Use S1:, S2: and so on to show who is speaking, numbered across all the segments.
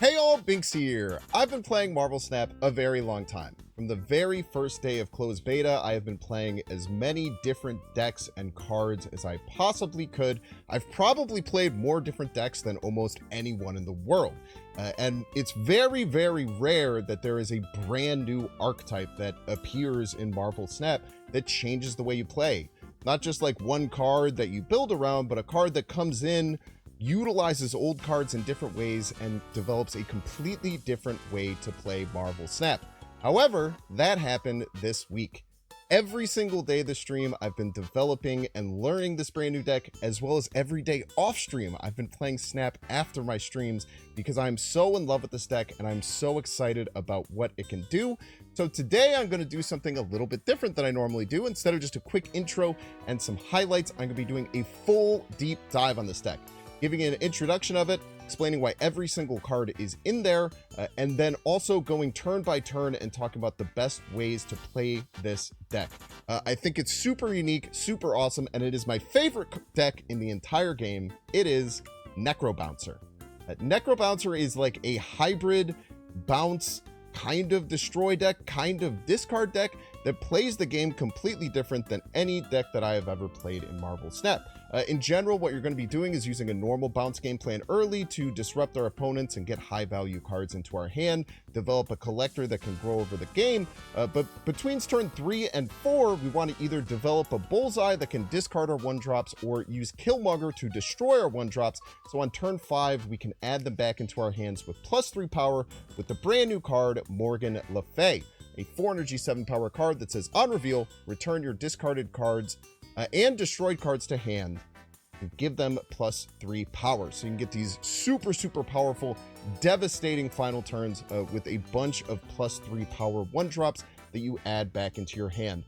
S1: Hey all, Binks here. I've been playing Marvel Snap a very long time. From the very first day of closed beta, I have been playing as many different decks and cards as I possibly could. I've probably played more different decks than almost anyone in the world. And it's very, very rare that there is a brand new archetype that appears in Marvel Snap that changes the way you play. Not just like one card that you build around, but a card that comes in, utilizes old cards in different ways, and develops a completely different way to play Marvel Snap. However, that happened this week. Every single day of the stream, I've been developing and learning this brand new deck, as well as every day off stream. I've been playing Snap after my streams because I'm so in love with this deck and I'm so excited about what it can do. So today I'm going to do something a little bit different than I normally do. Instead of just a quick intro and some highlights, I'm going to be doing a full deep dive on this deck, giving an introduction of it, explaining why every single card is in there, and then also going turn by turn and talking about the best ways to play this deck. I think it's super unique, super awesome, and it is my favorite deck in the entire game. It is NecroBouncer. NecroBouncer is like a hybrid bounce, kind of destroy deck, kind of discard deck that plays the game completely different than any deck that I have ever played in Marvel Snap. In general, what you're going to be doing is using a normal bounce game plan early to disrupt our opponents and get high value cards into our hand, develop a collector that can grow over the game. But between turn 3 and 4, we want to either develop a bullseye that can discard our 1-drops or use Killmonger to destroy our 1-drops. So on turn 5, we can add them back into our hands with +3 power with the brand new card, Morgan Le Fay, a 4 energy 7 power card that says on reveal, return your discarded cards and destroyed cards to hand and give them +3 power. So you can get these super powerful, devastating final turns with a bunch of +3 power 1-drops that you add back into your hand.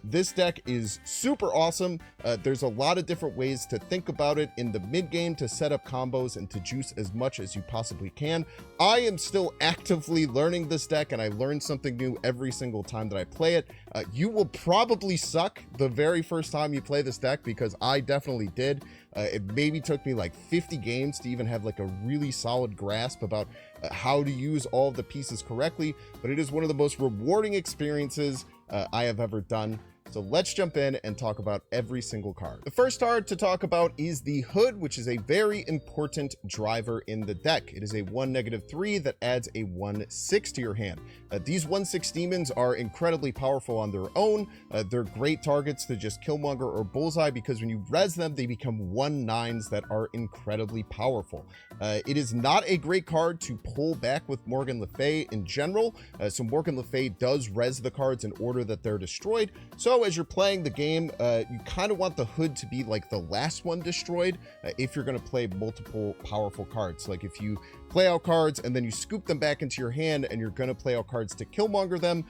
S1: This deck is super awesome. There's a lot of different ways to think about it in the mid game to set up combos and to juice as much as you possibly can. I am still actively learning this deck, and I learn something new every single time that I play it. You will probably suck the very first time you play this deck, because I definitely did. It maybe took me like 50 games to even have like a really solid grasp about how to use all of the pieces correctly, but it is one of the most rewarding experiences I have ever done. So let's jump in and talk about every single card. The first card to talk about is the Hood, which is a very important driver in the deck. It is a 1-3 that adds a 1/6 to your hand. These 1/6 demons are incredibly powerful on their own. They're great targets to just Killmonger or Bullseye, because when you res them, they become 1/9s that are incredibly powerful. It is not a great card to pull back with Morgan Le Fay in general. So Morgan Le Fay does res the cards in order that they're destroyed. So as you're playing the game, you kind of want the Hood to be like the last one destroyed if you're going to play multiple powerful cards. Like if you play out cards and then you scoop them back into your hand and you're going to play out cards to Killmonger them,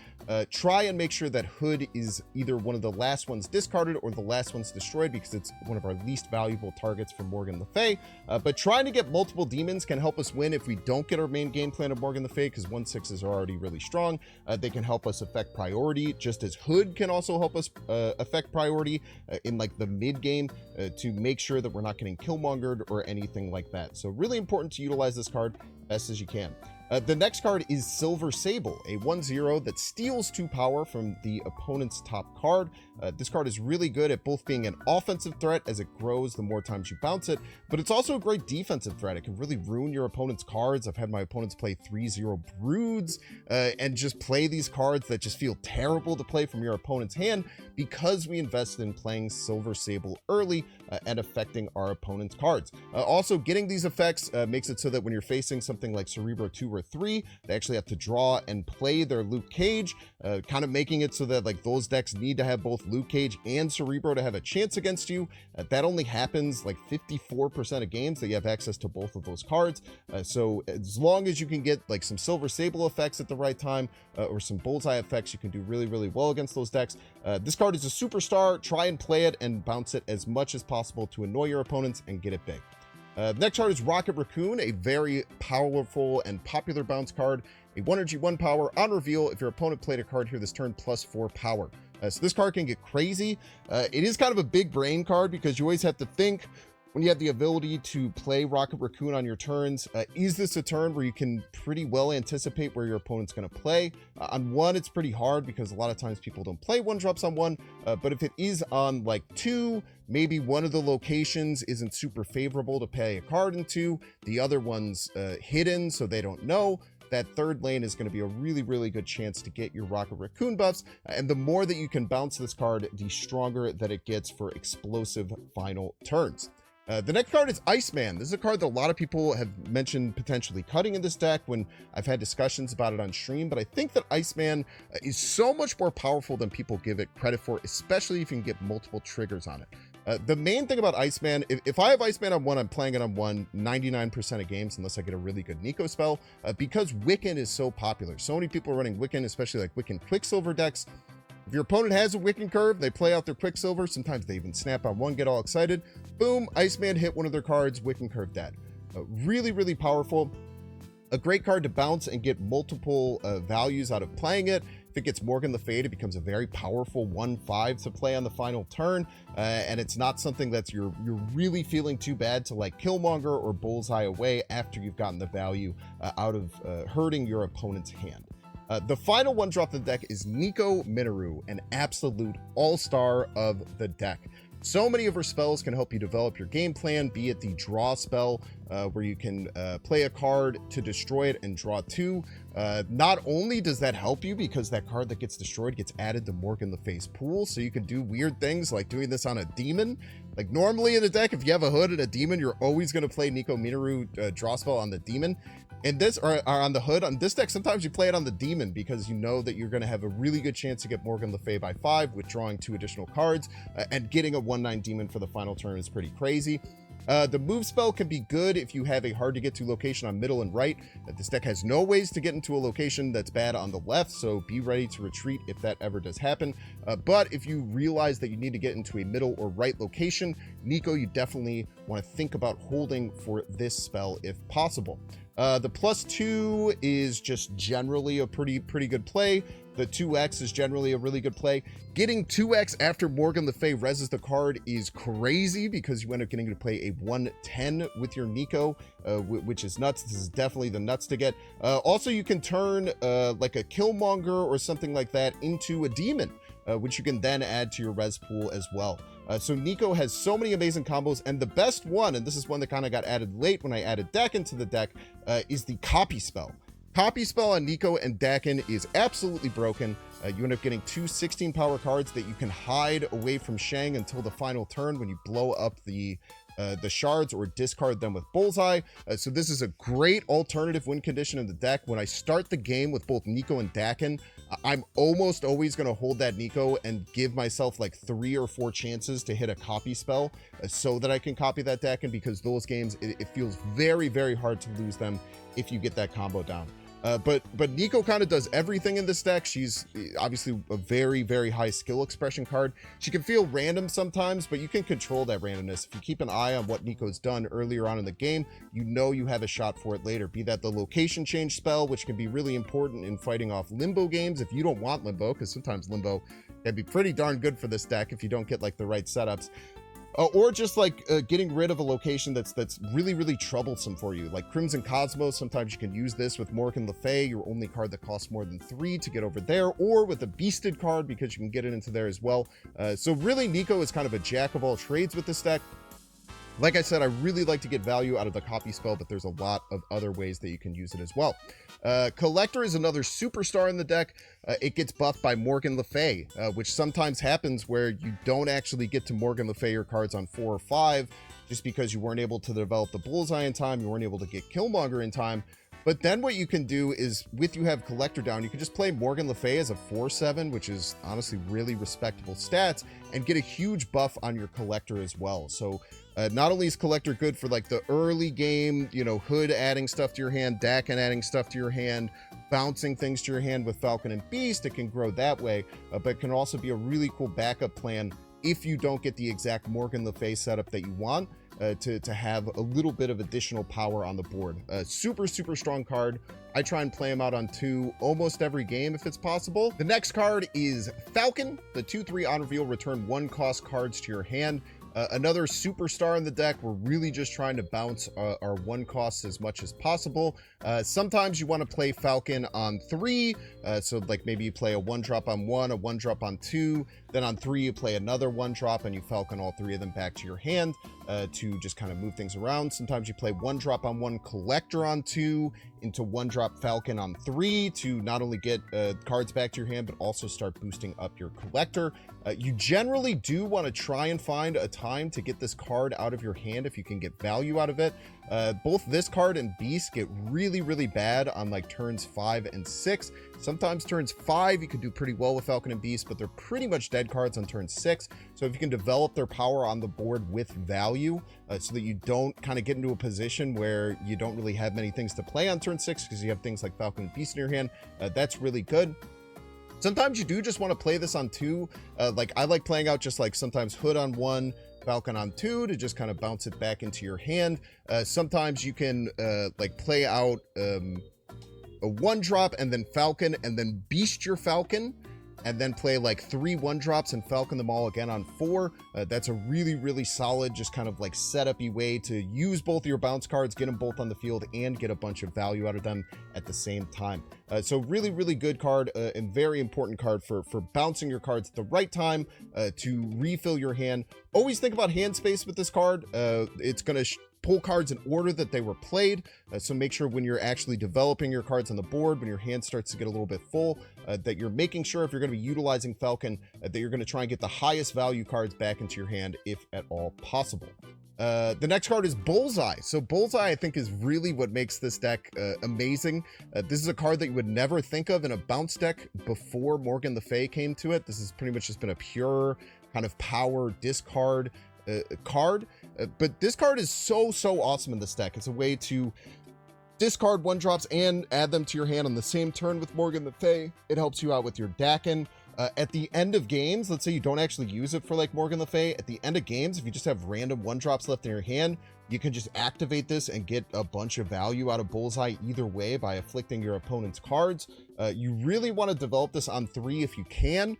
S1: try and make sure that Hood is either one of the last ones discarded or the last ones destroyed, because it's one of our least valuable targets for Morgan Le Fay. But trying to get multiple demons can help us win if we don't get our main game plan of Morgan Le Fay, because 1/6s are already really strong. They can help us affect priority, just as Hood can also help us affect priority in like the mid game to make sure that we're not getting Killmongered or anything like that. So really important to utilize this card best as you can. The next card is Silver Sable, a 1/0 that steals 2 power from the opponent's top card. This card is really good at both being an offensive threat as it grows the more times you bounce it, but it's also a great defensive threat. It can really ruin your opponent's cards. I've had my opponents play 3/0 Broods and just play these cards that just feel terrible to play from your opponent's hand, because we invested in playing Silver Sable early and affecting our opponent's cards. Also, getting these effects makes it so that when you're facing something like Cerebro 2 or 3, they actually have to draw and play their Luke Cage, kind of making it so that like those decks need to have both Luke Cage and Cerebro to have a chance against you. That only happens like 54% of games that you have access to both of those cards. So as long as you can get like some Silver Sable effects at the right time or some Bullseye effects, you can do really well against those decks. This card is a superstar. Try and play it and bounce it as much as possible to annoy your opponents and get it big. Next card is Rocket Raccoon, a very powerful and popular bounce card. A 1 energy 1 power on reveal. If your opponent played a card here this turn, +4 power. So this card can get crazy. It is kind of a big brain card because you always have to think, when you have the ability to play Rocket Raccoon on your turns. Is this a turn where you can pretty well anticipate where your opponent's going to play? On 1, it's pretty hard because a lot of times people don't play 1-drops on 1, but if it is on like 2, maybe one of the locations isn't super favorable to play a card into, the other one's hidden so they don't know. That third lane is going to be a really, really good chance to get your Rocket Raccoon buffs, and the more that you can bounce this card, the stronger that it gets for explosive final turns. The next card is Iceman. This is a card that a lot of people have mentioned potentially cutting in this deck when I've had discussions about it on stream, but I think that Iceman is so much more powerful than people give it credit for, especially if you can get multiple triggers on it. The main thing about Iceman, if I have Iceman on 1, I'm playing it on 1 99% of games unless I get a really good Nico spell, because Wiccan is so popular. So many people are running Wiccan, especially like Wiccan Quicksilver decks. If your opponent has a Wiccan curve, they play out their Quicksilver. Sometimes they even snap on 1, get all excited. Boom, Iceman hit one of their cards, Wiccan curve dead. Really, really powerful. A great card to bounce and get multiple values out of playing it. If it gets Morgan Le Fay, it becomes a very powerful 1/5 to play on the final turn, and it's not something that you're really feeling too bad to like Killmonger or Bullseye away after you've gotten the value out of hurting your opponent's hand. The final 1-drop in the deck is Nico Minoru, an absolute all-star of the deck. So many of her spells can help you develop your game plan, be it the draw spell, where you can play a card to destroy it and draw 2. Not only does that help you because that card that gets destroyed gets added to Morgan Le Fay's pool, so you can do weird things like doing this on a demon. Like normally in a deck, if you have a hood and a demon, you're always going to play Nico Minoru draw spell on the demon. In this, or on the hood, on this deck, sometimes you play it on the demon because you know that you're going to have a really good chance to get Morgan Le Fay by 5, withdrawing 2 additional cards, and getting a 1/9 demon for the final turn is pretty crazy. The move spell can be good if you have a hard to get to location on middle and right. This deck has no ways to get into a location that's bad on the left, so be ready to retreat if that ever does happen. But if you realize that you need to get into a middle or right location, Nico, you definitely want to think about holding for this spell if possible. The +2 is just generally a pretty good play. The 2x is generally a really good play. Getting 2x after Morgan Le Fay reses the card is crazy because you end up getting to play a 1/10 with your Nico, which is nuts. This is definitely the nuts to get. Also, you can turn like a Killmonger or something like that into a demon, which you can then add to your res pool as well. So Nico has so many amazing combos, and the best one, and this is one that kind of got added late when I added Dakin to the deck, is the copy spell. Copy spell on Nico and Dakin is absolutely broken. You end up getting 2 16 power cards that you can hide away from Shang until the final turn when you blow up the shards or discard them with Bullseye. So this is a great alternative win condition in the deck. When I start the game with both Nico and Dakin, I'm almost always going to hold that Nico and give myself like 3 or 4 chances to hit a copy spell so that I can copy that Dakin, because those games, it feels very, very hard to lose them if you get that combo down. But Nico kind of does everything in this deck. She's obviously a very, very high skill expression card. She can feel random sometimes, but you can control that randomness. If you keep an eye on what Nico's done earlier on in the game, you know you have a shot for it later. Be that the location change spell, which can be really important in fighting off Limbo games if you don't want Limbo, because sometimes Limbo can be pretty darn good for this deck if you don't get like the right setups. Or just like getting rid of a location that's really, really troublesome for you. Like Crimson Cosmos, sometimes you can use this with Morgan Le Fay, your only card that costs more than 3 to get over there, or with a Beasted card because you can get it into there as well. So really, Nico is kind of a jack of all trades with this deck. Like I said, I really like to get value out of the copy spell, but there's a lot of other ways that you can use it as well. Collector is another superstar in the deck. It gets buffed by Morgan Le Fay, which sometimes happens where you don't actually get to Morgan Le Fay your cards on 4 or 5 just because you weren't able to develop the Bullseye in time, you weren't able to get Killmonger in time. But then what you can do is, with you have Collector down, you can just play Morgan Le Fay as a 4/7, which is honestly really respectable stats, and get a huge buff on your Collector as well. So not only is Collector good for like the early game, you know, Hood adding stuff to your hand, Dakin adding stuff to your hand, bouncing things to your hand with Falcon and Beast, it can grow that way, but it can also be a really cool backup plan if you don't get the exact Morgan Le Fay setup that you want. To have a little bit of additional power on the board. Super strong card. I try and play him out on 2 almost every game if it's possible. The next card is Falcon. The 2/3 on reveal, return 1 cost cards to your hand. Another superstar in the deck. We're really just trying to bounce our 1 costs as much as possible. Sometimes you want to play Falcon on 3, so like maybe you play a 1-drop on 1, a 1-drop on 2, then on 3 you play another 1-drop and you Falcon all 3 of them back to your hand to just kind of move things around. Sometimes you play 1-drop on 1, Collector on 2, into 1-drop Falcon on 3 to not only get cards back to your hand, but also start boosting up your Collector. You generally do want to try and find a time to get this card out of your hand if you can get value out of it. Both this card and Beast get really bad on like turns 5 and 6. Sometimes turns 5 you could do pretty well with Falcon and Beast, but they're pretty much dead cards on turn 6. So if you can develop their power on the board with value, so that you don't kind of get into a position where you don't really have many things to play on turn 6 because you have things like Falcon and Beast in your hand, that's really good. Sometimes you do just want to play this on 2. Like I like playing out just like sometimes Hood on 1, Falcon on 2 to just kind of bounce it back into your hand. Sometimes you can like play out a 1-drop and then Falcon and then Beast your Falcon and then play like 3 1-drops and Falcon them all again on 4. That's a really solid, just kind of like setup-y way to use both of your bounce cards, get them both on the field, and get a bunch of value out of them at the same time. So really good card and very important card for bouncing your cards at the right time to refill your hand. Always think about hand space with this card. It's going to pull cards in order that they were played, so make sure when you're actually developing your cards on the board, when your hand starts to get a little bit full, that you're making sure if you're going to be utilizing Falcon, that you're going to try and get the highest value cards back into your hand if at all possible. The next card is Bullseye. So Bullseye, I think, is really what makes this deck amazing. This is a card that you would never think of in a bounce deck before Morgan Le Fay came to it. This has pretty much just been a pure kind of power discard card, but this card is so awesome in this deck. It's a way to discard 1-drops and add them to your hand on the same turn with Morgan Le Fay. It helps you out with your Dakin. At the end of games, let's say you don't actually use it for like Morgan Le Fay, at the end of games, if you just have random 1-drops left in your hand, you can just activate this and get a bunch of value out of Bullseye either way by afflicting your opponent's cards. You really want to develop this on 3 if you can.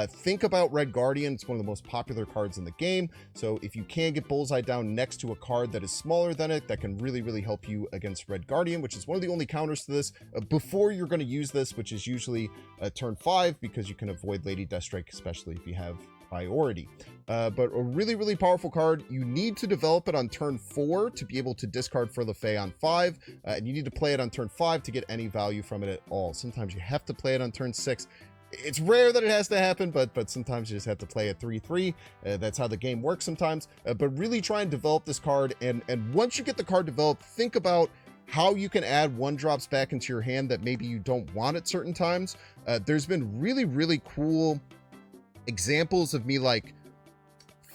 S1: Think about Red Guardian. It's one of the most popular cards in the game. So if you can get Bullseye down next to a card that is smaller than it, that can really help you against Red Guardian, which is one of the only counters to this before you're going to use this, which is usually turn 5, because you can avoid Lady Deathstrike, especially if you have priority. But a really powerful card. You need to develop it on turn 4 to be able to discard for Le Fay on 5, and you need to play it on turn 5 to get any value from it at all. Sometimes you have to play it on turn 6. It's rare that it has to happen, but sometimes you just have to play at 3-3. That's how the game works sometimes. But really try and develop this card, and once you get the card developed, think about how you can add 1-drops back into your hand that maybe you don't want at certain times. There's been really cool examples of me like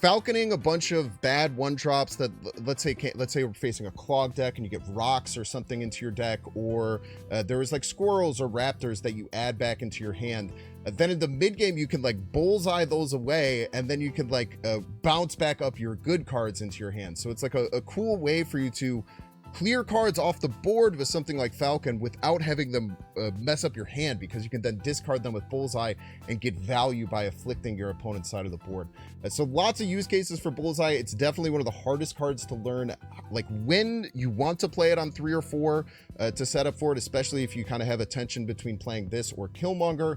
S1: falconing a bunch of bad 1-drops that let's say we're facing a clog deck and you get rocks or something into your deck, or there was like squirrels or raptors that you add back into your hand. Then in the mid game you can like Bullseye those away, and then you can like bounce back up your good cards into your hand. So it's like a cool way for you to clear cards off the board with something like Falcon without having them mess up your hand, because you can then discard them with Bullseye and get value by afflicting your opponent's side of the board. So lots of use cases for Bullseye. It's definitely one of the hardest cards to learn, like when you want to play it on 3 or 4 to set up for it, especially if you kind of have a tension between playing this or Killmonger,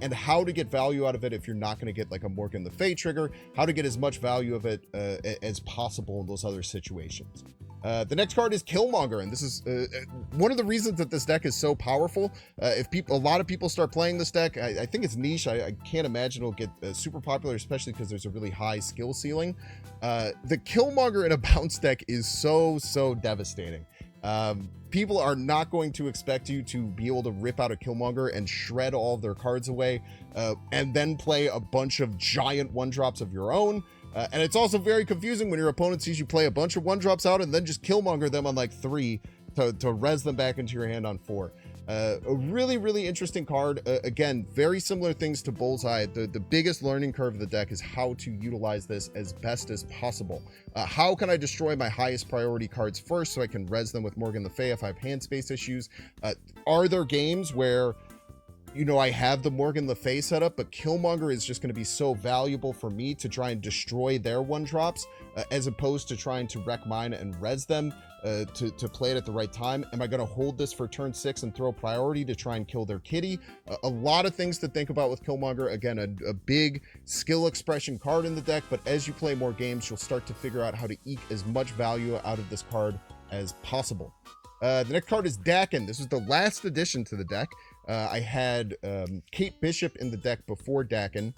S1: and how to get value out of it if you're not going to get like a Morgan Le Fay trigger, how to get as much value of it as possible in those other situations. The next card is Killmonger, and this is one of the reasons that this deck is so powerful. If a lot of people start playing this deck, I think it's niche. I can't imagine it'll get super popular, especially because there's a really high skill ceiling. The Killmonger in a bounce deck is so devastating. People are not going to expect you to be able to rip out a Killmonger and shred all of their cards away, and then play a bunch of giant 1-drops of your own. And it's also very confusing when your opponent sees you play a bunch of 1-drops out and then just Killmonger them on like 3 to res them back into your hand on 4. A really interesting card. Again, very similar things to Bullseye. The biggest learning curve of the deck is how to utilize this as best as possible. How can I destroy my highest priority cards first so I can res them with Morgan Le Fay if I have hand space issues? Are there games where you know, I have the Morgan Le Fay setup, but Killmonger is just going to be so valuable for me to try and destroy their one-drops, as opposed to trying to wreck mine and res them to play it at the right time. Am I going to hold this for turn 6 and throw priority to try and kill their kitty? A lot of things to think about with Killmonger. Again, a big skill expression card in the deck, but as you play more games, you'll start to figure out how to eke as much value out of this card as possible. The next card is Dakin. This is the last addition to the deck. I had Kate Bishop in the deck before Dakin.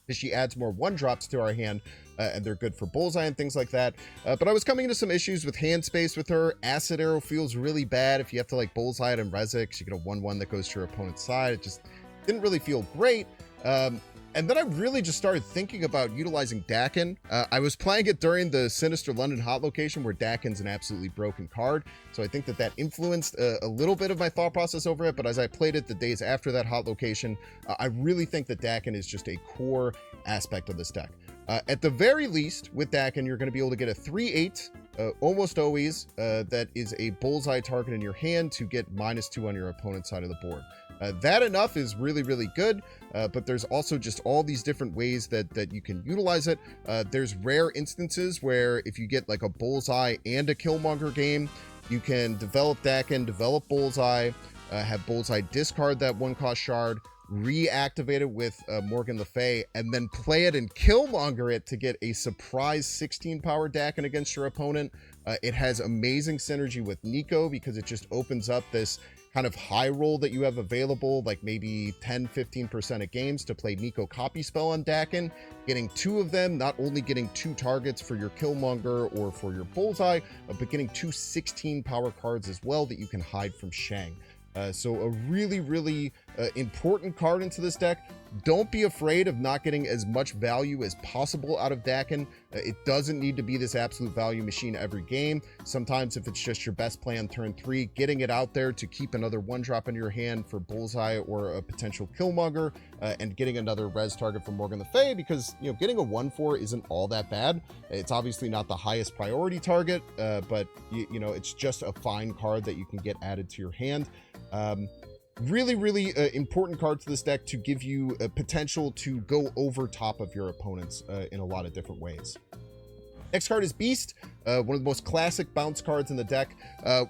S1: She adds more one-drops to our hand, and they're good for bullseye and things like that. But I was coming into some issues with hand space with her. Acid Arrow feels really bad if you have to like bullseye it and res it, 'cause you get a 1/1 that goes to your opponent's side. It just didn't really feel great. And then I really just started thinking about utilizing Dakin. I was playing it during the Sinister London Hot location, where Dakin's an absolutely broken card. So I think that that influenced a little bit of my thought process over it. But as I played it the days after that Hot location, I really think that Dakin is just a core aspect of this deck. At the very least, with Dakin, you're going to be able to get a 3/8, almost always, that is a bullseye target in your hand to get -2 on your opponent's side of the board. That enough is really, really good, but there's also just all these different ways that you can utilize it. There's rare instances where if you get like a bullseye and a Killmonger game, you can develop Dakin, develop bullseye, have bullseye discard that 1-cost shard, reactivate it with Morgan Le Fay, and then play it and Killmonger it to get a surprise 16 power Dakin against your opponent. It has amazing synergy with Nico because it just opens up this kind of high roll that you have available, like maybe 10-15% of games to play Nico Copy Spell on Dakin. Getting 2 of them, not only getting 2 targets for your Killmonger or for your bullseye, but getting 2 16 power cards as well that you can hide from Shang. So a really, really important card into this deck. Don't be afraid of not getting as much value as possible out of Dakin. It doesn't need to be this absolute value machine every game. Sometimes if it's just your best play on turn 3, getting it out there to keep another 1-drop in your hand for bullseye or a potential Killmonger, and getting another res target for Morgan Le Fay, because, you know, getting a 1/4 isn't all that bad. It's obviously not the highest priority target, but you know, it's just a fine card that you can get added to your hand. Really, really important card to this deck to give you a potential to go over top of your opponents in a lot of different ways. Next card is Beast, one of the most classic bounce cards in the deck.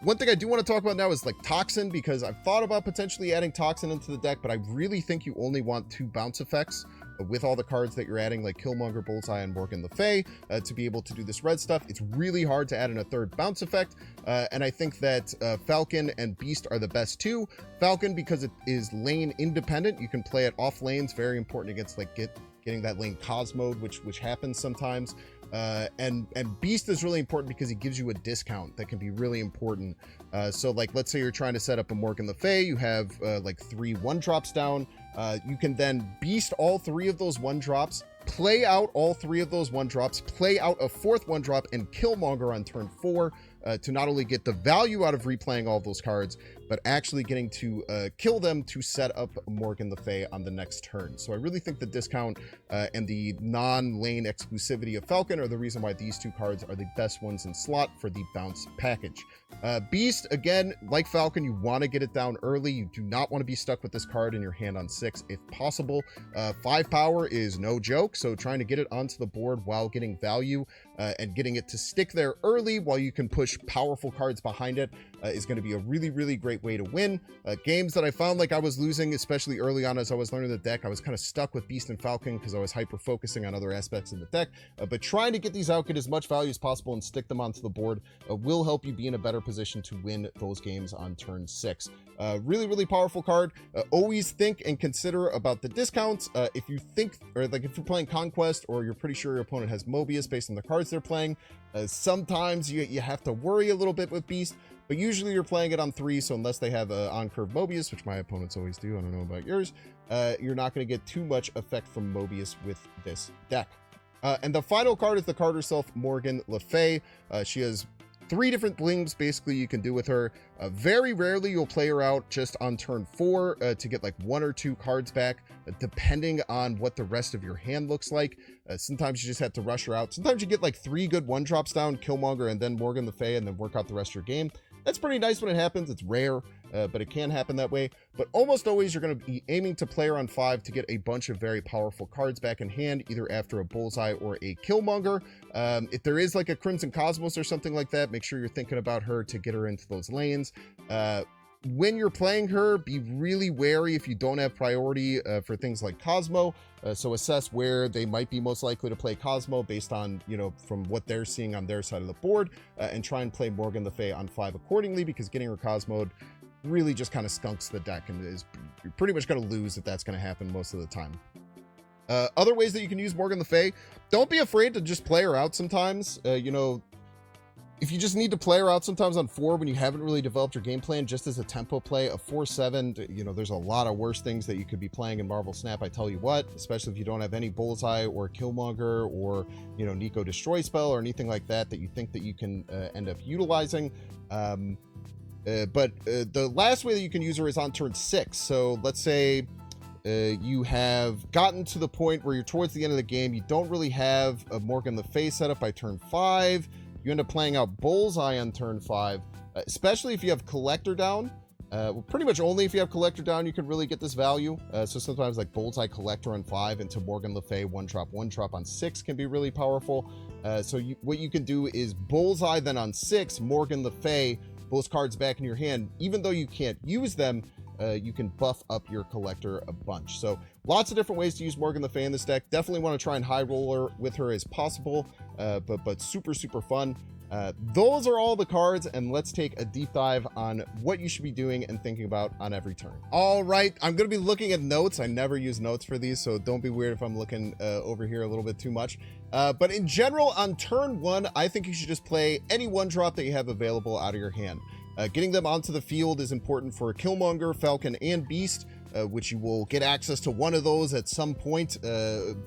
S1: One thing I do want to talk about now is like Toxin, because I've thought about potentially adding Toxin into the deck, but I really think you only want 2 bounce effects with all the cards that you're adding, like Killmonger, Bullseye, and Morgan Le Fay, to be able to do this red stuff. It's really hard to add in a 3rd bounce effect, and I think that Falcon and Beast are the best 2. Falcon, because it is lane independent. You can play it off lanes, very important against like getting that lane Cosmode, which happens sometimes. And Beast is really important because he gives you a discount that can be really important. So like, let's say you're trying to set up a Morgan Le Fay, you have like 3 1-drops down. You can then Beast all 3 of those 1-drops, play out all 3 of those 1-drops, play out a 4th 1-drop, and Killmonger on turn 4 to not only get the value out of replaying all of those cards, but actually getting to kill them to set up Morgan Le Fay on the next turn. So I really think the discount and the non-lane exclusivity of Falcon are the reason why these 2 cards are the best ones in slot for the bounce package. Beast, again, like Falcon, you want to get it down early. You do not want to be stuck with this card in your hand on 6 if possible. 5 power is no joke, so trying to get it onto the board while getting value and getting it to stick there early while you can push powerful cards behind it is going to be a really, really great way to win. Games that I found like I was losing, especially early on as I was learning the deck, I was kind of stuck with Beast and Falcon because I was hyper-focusing on other aspects of the deck. But trying to get these out, get as much value as possible, and stick them onto the board will help you be in a better position to win those games on turn 6. Really, really powerful card. Always think and consider about the discounts. If you think, or like if you're playing Conquest or you're pretty sure your opponent has Mobius based on the cards they're playing, sometimes you have to worry a little bit with Beast, but usually you're playing it on 3, so unless they have on-curve Mobius, which my opponents always do, I don't know about yours, you're not going to get too much effect from Mobius with this deck. And the final card is the card herself, Morgan Le Fay. She has 3 different blings basically you can do with her. Very rarely you'll play her out just on turn 4 to get like 1 or 2 cards back, depending on what the rest of your hand looks like. Sometimes you just have to rush her out. Sometimes you get like 3 good 1-drops down, Killmonger and then Morgan Le Fay, and then work out the rest of your game. That's pretty nice when it happens. It's rare, but it can happen that way. But almost always you're going to be aiming to play her on 5 to get a bunch of very powerful cards back in hand, either after a Bullseye or a Killmonger. If there is like a Crimson Cosmos or something like that, make sure you're thinking about her to get her into those lanes. When you're playing her, be really wary if you don't have priority for things like Cosmo. So assess where they might be most likely to play Cosmo based on, you know, from what they're seeing on their side of the board, and try and play Morgan Le Fay on 5 accordingly, because getting her Cosmoed really just kind of skunks the deck and you're pretty much going to lose if that's going to happen most of the time. Other ways that you can use Morgan Le Fay, don't be afraid to just play her out sometimes. You know, if you just need to play her out sometimes on 4 when you haven't really developed your game plan, just as a tempo play, a 4-7, you know, there's a lot of worse things that you could be playing in Marvel Snap, I tell you what, especially if you don't have any Bullseye or Killmonger or, you know, Nico Destroy spell or anything like that you think that you can end up utilizing. But the last way that you can use her is on turn 6. So let's say you have gotten to the point where you're towards the end of the game, you don't really have a Morgan Le Fay set up by turn 5. You end up playing out Bullseye on turn 5, especially if you have Collector down. Well, pretty much only if you have Collector down, you can really get this value. So sometimes like Bullseye Collector on 5 into Morgan Le Fay 1-drop on 6 can be really powerful. So what you can do is Bullseye, then on 6, Morgan Le Fay, those cards back in your hand. Even though you can't use them, you can buff up your Collector a bunch. So lots of different ways to use Morgan Le Fay in this deck. Definitely want to try and high roller with her as possible, but super fun. Those are all the cards, and let's take a deep dive on what you should be doing and thinking about on every turn. All right, I'm going to be looking at notes. I never use notes for these, so don't be weird if I'm looking over here a little bit too much. But in general, on turn 1, I think you should just play any 1-drop that you have available out of your hand. Getting them onto the field is important for Killmonger, Falcon, and Beast, which you will get access to one of those at some point,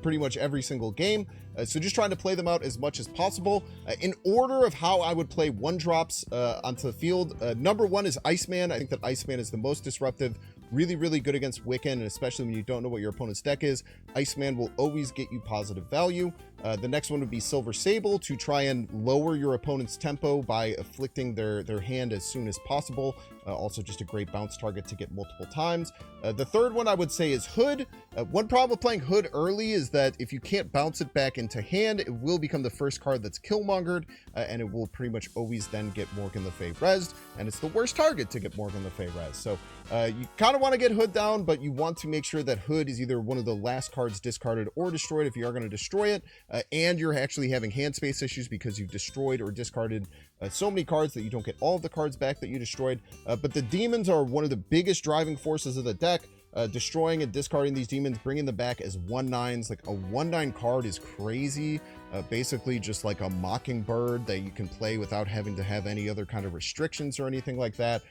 S1: pretty much every single game. So just trying to play them out as much as possible. In order of how I would play 1-drops onto the field, number 1 is Iceman. I think that Iceman is the most disruptive, really good against Wiccan, and especially when you don't know what your opponent's deck is, Iceman will always get you positive value. The next one would be Silver Sable, to try and lower your opponent's tempo by afflicting their hand as soon as possible. Also just a great bounce target to get multiple times. The third one I would say is Hood. One problem with playing Hood early is that if you can't bounce it back into hand, it will become the first card that's Killmongered, and it will pretty much always then get Morgan Le Fay rezzed, and it's the worst target to get Morgan Le Fay rezzed. So you kind of want to get Hood down, but you want to make sure that Hood is either one of the last cards discarded or destroyed if you are going to destroy it, and you're actually having hand space issues because you've destroyed or discarded so many cards that you don't get all of the cards back that you destroyed. But the demons are one of the biggest driving forces of the deck. Destroying and discarding these demons, bringing them back as 1/9s. Like a 1/9 card is crazy. Basically just like a Mockingbird that you can play without having to have any other kind of restrictions or anything like that.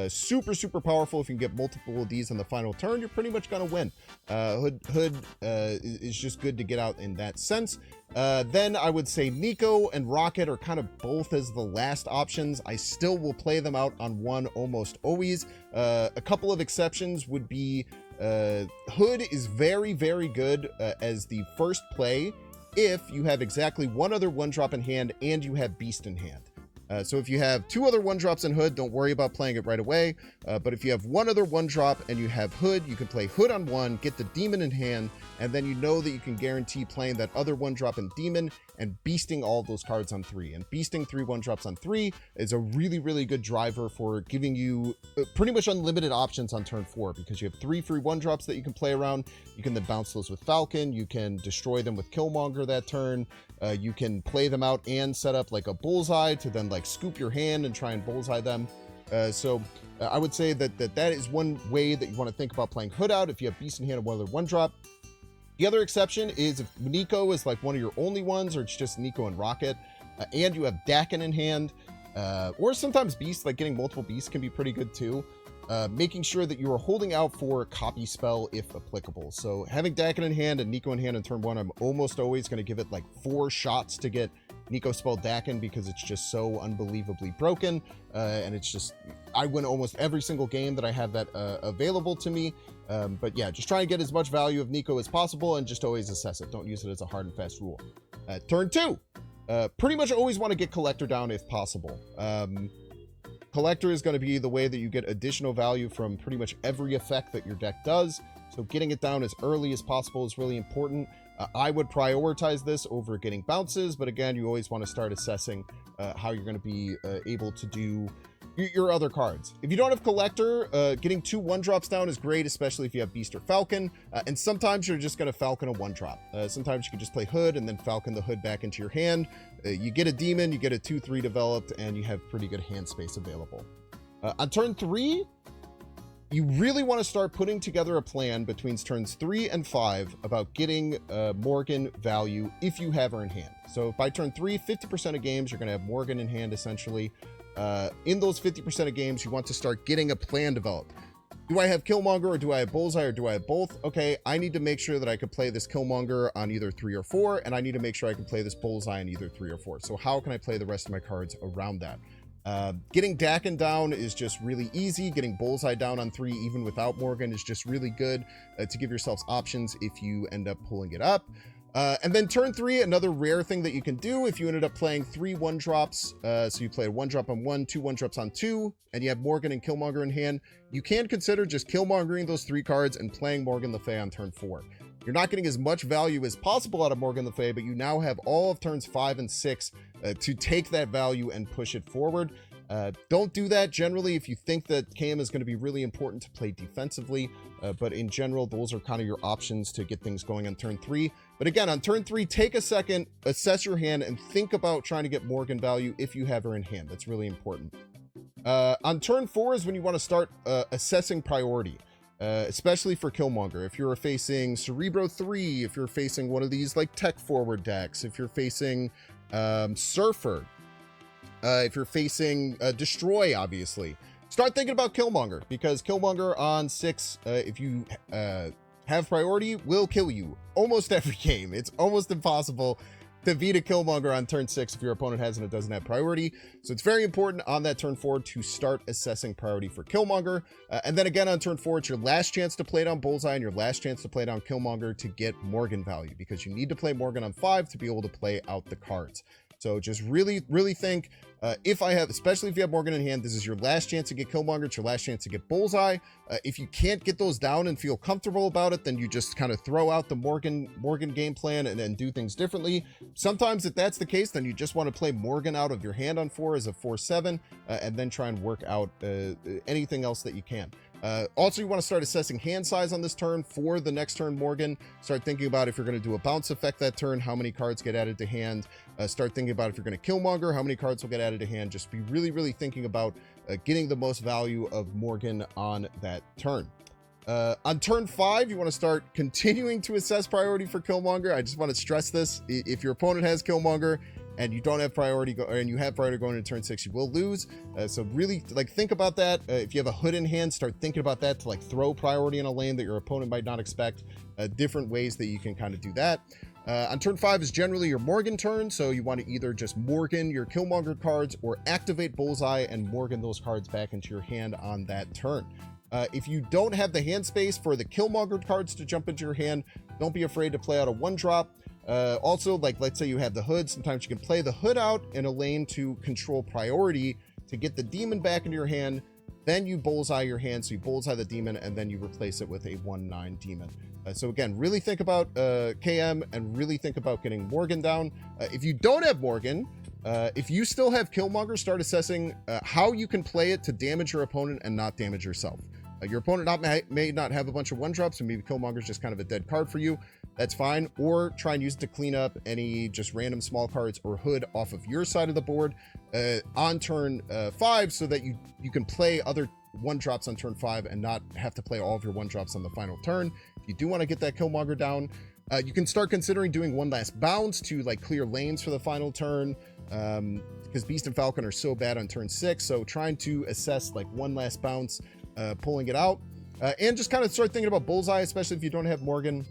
S1: Super powerful. If you can get multiple of these on the final turn, you're pretty much gonna win. Hood is just good to get out in that sense. Then I would say Nico and Rocket are kind of both as the last options. I still will play them out on 1 almost always. A couple of exceptions would be Hood is very good as the first play if you have exactly 1 other 1-drop in hand and you have Beast in hand. So if you have 2 other 1-drops in Hood, don't worry about playing it right away. But if you have 1 other 1-drop and you have Hood, you can play Hood on 1, get the demon in hand, and then you know that you can guarantee playing that other 1-drop in demon and beasting all of those cards on 3. And beasting 3 1-drops on 3 is a really good driver for giving you pretty much unlimited options on turn 4, because you have 3 free 1-drops that you can play around. You can then bounce those with Falcon. You can destroy them with Killmonger that turn. You can play them out and set up like a Bullseye to then like scoop your hand and try and Bullseye them. So I would say that is one way that you want to think about playing Hood out if you have Beast in hand and 1 other 1-drop. The other exception is if Nico is like one of your only ones, or it's just Nico and Rocket, and you have Dakin in hand, or sometimes Beast, like getting multiple Beasts can be pretty good too. Making sure that you are holding out for Copy Spell if applicable. So having Dakin in hand and Nico in hand in turn 1, I'm almost always going to give it like 4 shots to get Nico spell Dakin, because it's just so unbelievably broken, and it's just, I win almost every single game that I have that available to me. But yeah, just try and get as much value of Nico as possible and just always assess it. Don't use it as a hard and fast rule. Turn 2, pretty much always want to get Collector down if possible. Collector is going to be the way that you get additional value from pretty much every effect that your deck does. So getting it down as early as possible is really important. I would prioritize this over getting bounces, but again, you always want to start assessing how you're going to be able to do your other cards. If you don't have Collector, getting 2 1-drops down is great, especially if you have Beast or Falcon. And sometimes you're just going to Falcon a 1-drop. Sometimes you can just play Hood and then Falcon the Hood back into your hand. You get a Demon, you get a 2/3 developed, and you have pretty good hand space available. On turn 3, you really want to start putting together a plan between turns 3 and 5 about getting Morgan value if you have her in hand. So by turn 3, 50% of games, you're going to have Morgan in hand, essentially. In those 50% of games, you want to start getting a plan developed. Do I have Killmonger, or do I have Bullseye, or do I have both? Okay, I need to make sure that I could play this Killmonger on either 3 or 4, and I need to make sure I can play this Bullseye on either 3 or 4. So how can I play the rest of my cards around that? Getting Dakin down is just really easy. Getting Bullseye down on 3, even without Morgan, is just really good to give yourselves options if you end up pulling it up. And then turn 3, another rare thing that you can do if you ended up playing 3 1-drops. So you play a 1-drop on 1, 2 1-drops on 2, and you have Morgan and Killmonger in hand. You can consider just Killmongering those 3 cards and playing Morgan Le Fay on turn 4. You're not getting as much value as possible out of Morgan Le Fay, but you now have all of turns 5 and 6 to take that value and push it forward. Don't do that generally if you think that KM is going to be really important to play defensively, but in general, those are kind of your options to get things going on turn 3. But again, on turn 3, take a second, assess your hand, and think about trying to get Morgan value if you have her in hand. That's really important. On turn 4 is when you want to start assessing priority. Especially for Killmonger. If you're facing Cerebro 3, if you're facing one of these like tech forward decks, if you're facing Surfer, if you're facing Destroy, obviously, start thinking about Killmonger, because Killmonger on 6, if you have priority, will kill you almost every game. It's almost impossible to beat a Killmonger on turn 6 if your opponent has and it doesn't have priority. So it's very important on that turn 4 to start assessing priority for Killmonger. And then again on turn 4, it's your last chance to play down Bullseye and your last chance to play down Killmonger to get Morgan value, because you need to play Morgan on 5 to be able to play out the cards. So just really think, especially if you have Morgan in hand, this is your last chance to get Killmonger, it's your last chance to get Bullseye. If you can't get those down and feel comfortable about it, then you just kind of throw out the Morgan game plan and do things differently. Sometimes if that's the case, then you just want to play Morgan out of your hand on 4 as a 4/7, and then try and work out anything else that you can. Also, you want to start assessing hand size on this turn for the next turn Morgan. Start thinking about if you're going to do a bounce effect that turn, how many cards get added to hand. Start thinking about if you're going to Killmonger, how many cards will get added to hand. Just be really thinking about getting the most value of Morgan on that turn. On turn 5, you want to start continuing to assess priority for Killmonger. I just want to stress this. If your opponent has Killmonger and you don't have priority, and you have priority going into turn 6, you will lose. So really think about that. If you have a Hood in hand, start thinking about that to throw priority in a lane that your opponent might not expect. Different ways that you can kind of do that. On turn 5 is generally your Morgan turn, so you want to either just Morgan your Killmonger cards or activate Bullseye and Morgan those cards back into your hand on that turn. If you don't have the hand space for the Killmonger cards to jump into your hand, don't be afraid to play out a 1-drop. Also, let's say you have the Hood, sometimes you can play the Hood out in a lane to control priority to get the Demon back into your hand. Then you Bullseye your hand, so you Bullseye the Demon, and then you replace it with a 1/9 Demon. So again, really think about KM and really think about getting Morgan down. If you don't have Morgan, if you still have Killmonger, start assessing how you can play it to damage your opponent and not damage yourself. Your opponent may not have a bunch of 1-drops, and maybe Killmonger's just kind of a dead card for you. That's fine. Or try and use it to clean up any just random small cards or Hood off of your side of the board on turn 5, so that you can play other 1-drops on turn 5 and not have to play all of your 1-drops on the final turn. If you do want to get that Killmonger down, you can start considering doing one last bounce to clear lanes for the final turn, because Beast and Falcon are so bad on turn 6. So trying to assess one last bounce, pulling it out, and just kind of start thinking about Bullseye, especially if you don't have Morgan.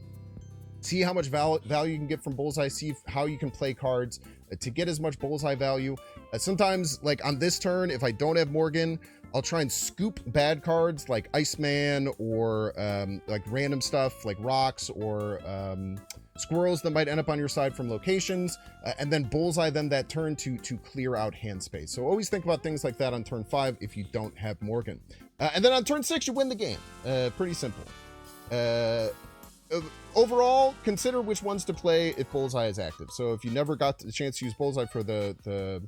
S1: See how much value you can get from Bullseye. See how you can play cards to get as much Bullseye value. Sometimes, on this turn, if I don't have Morgan, I'll try and scoop bad cards like Iceman or like random stuff like rocks or squirrels that might end up on your side from locations, and then bullseye them that turn to clear out hand space. So always think about things like that on turn 5 if you don't have Morgan. And then on turn 6, you win the game. Pretty simple. Overall, consider which ones to play if bullseye is active. So if you never got the chance to use bullseye for the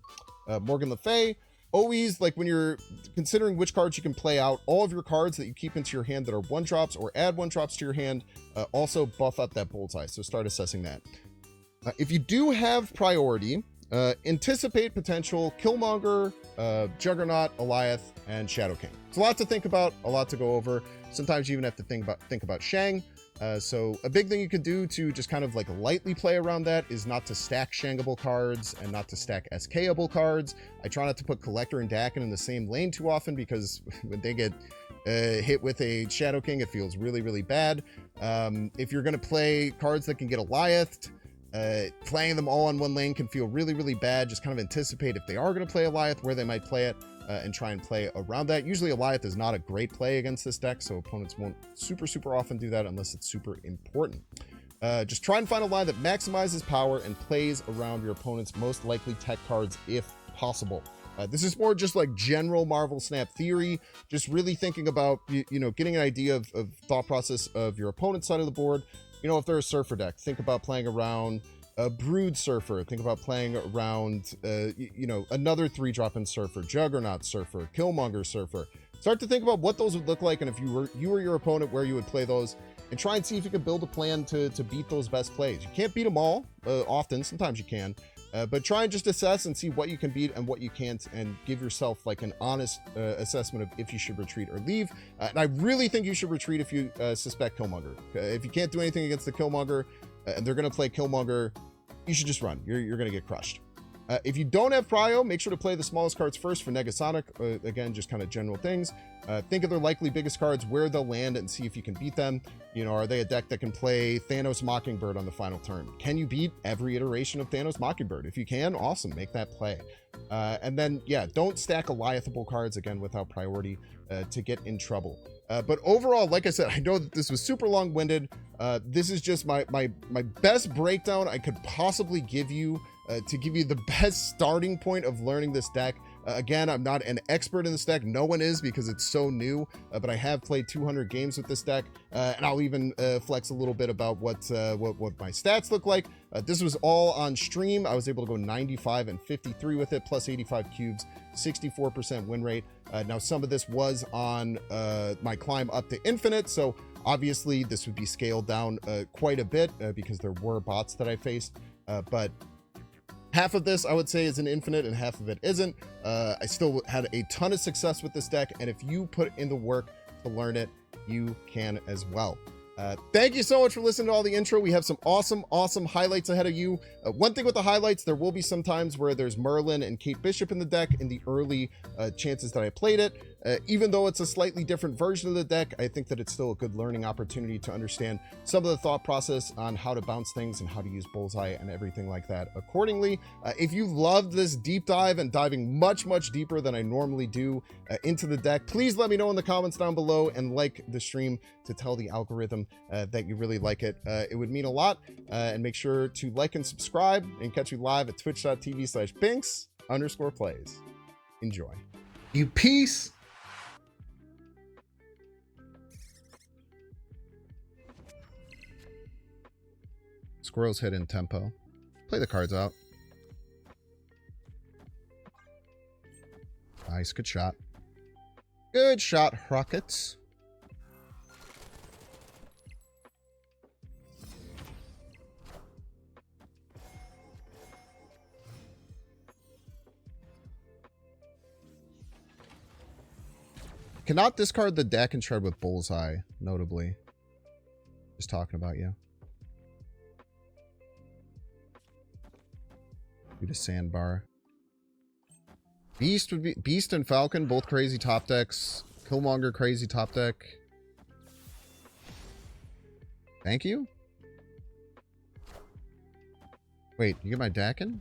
S1: Morgan Le Fay, always, like when you're considering which cards you can play out, all of your cards that you keep into your hand that are 1-drops or add 1-drops to your hand also buff up that bullseye. So start assessing that. If you do have priority, anticipate potential Killmonger, Juggernaut, Goliath, and Shadow King. It's a lot to think about, a lot to go over. Sometimes you even have to think about Shang. So a big thing you could do to just kind of like lightly play around that is not to stack Shangable cards and not to stack SKable cards. I try not to put Collector and Dakin in the same lane too often, because when they get hit with a Shadow King, it feels really, really bad. If you're going to play cards that can get Goliathed, playing them all on one lane can feel really, really bad. Just kind of anticipate if they are going to play Goliath, where they might play it, and try and play around that. Usually Goliath is not a great play against this deck, so opponents won't super often do that unless it's super important. Just try and find a line that maximizes power and plays around your opponent's most likely tech cards if possible. This is more just like general Marvel Snap theory, just really thinking about, you know, getting an idea of thought process of your opponent's side of the board. You know, if they're a Surfer deck, think about playing around a Brood Surfer. Think about playing around, you know, another 3-drop-in Surfer, Juggernaut Surfer, Killmonger Surfer. Start to think about what those would look like, and if you were your opponent, where you would play those, and try and see if you can build a plan to beat those best plays. You can't beat them all, often. Sometimes you can. But try and just assess and see what you can beat and what you can't, and give yourself like an honest assessment of if you should retreat or leave. And I really think you should retreat if you suspect Killmonger. If you can't do anything against the Killmonger, and they're going to play Killmonger, you should just run. You're going to get crushed. If you don't have Prio, make sure to play the smallest cards first for Negasonic. Again, just kind of general things. Think of their likely biggest cards, where they'll land, and see if you can beat them. You know, are they a deck that can play Thanos Mockingbird on the final turn? Can you beat every iteration of Thanos Mockingbird? If you can, awesome, make that play. And then, yeah, don't stack Goliathable cards, again, without priority, to get in trouble. But overall, like I said, I know that this was super long-winded. This is just my best breakdown I could possibly give you, to give you the best starting point of learning this deck. Again, I'm not an expert in this deck. No one is, because it's so new, but I have played 200 games with this deck, and I'll even flex a little bit about what my stats look like. This was all on stream. I was able to go 95 and 53 with it, plus 85 cubes, 64% win rate. Now, some of this was on my climb up to infinite, so obviously this would be scaled down quite a bit, because there were bots that I faced, but half of this I would say is an infinite and half of it isn't. I still had a ton of success with this deck, and if you put in the work to learn it, you can as well. Thank you so much for listening to all the intro. We have some awesome highlights ahead of you. One thing with the highlights, there will be some times where there's Merlin and Kate Bishop in the deck in the early chances that I played it. Even though it's a slightly different version of the deck, I think that it's still a good learning opportunity to understand some of the thought process on how to bounce things and how to use bullseye and everything like that accordingly. If you loved this deep dive and diving much deeper than I normally do into the deck, please let me know in the comments down below, and like the stream to tell the algorithm that you really like it. It would mean a lot. And make sure to like and subscribe, and catch me live at twitch.tv/binks_plays. Enjoy. You peace. Squirrels hit in tempo. Play the cards out. Nice, good shot. Good shot, Rockets. Cannot discard the deck and shred with bullseye, notably. Just talking about you. Do the sandbar. Beast would be Beast and Falcon, both crazy top decks. Killmonger, crazy top deck. Thank you. Wait, you get my Dakin?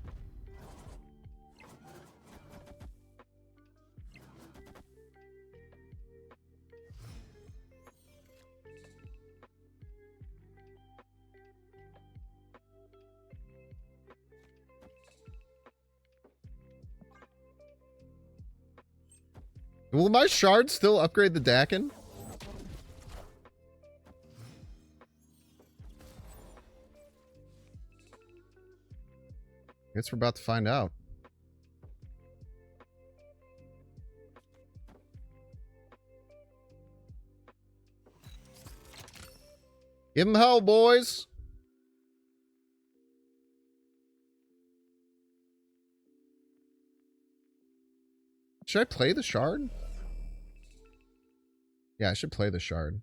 S1: Will my shard still upgrade the Dakin? Guess we're about to find out. Give him hell, boys. Should I play the shard? Yeah, I should play the shard.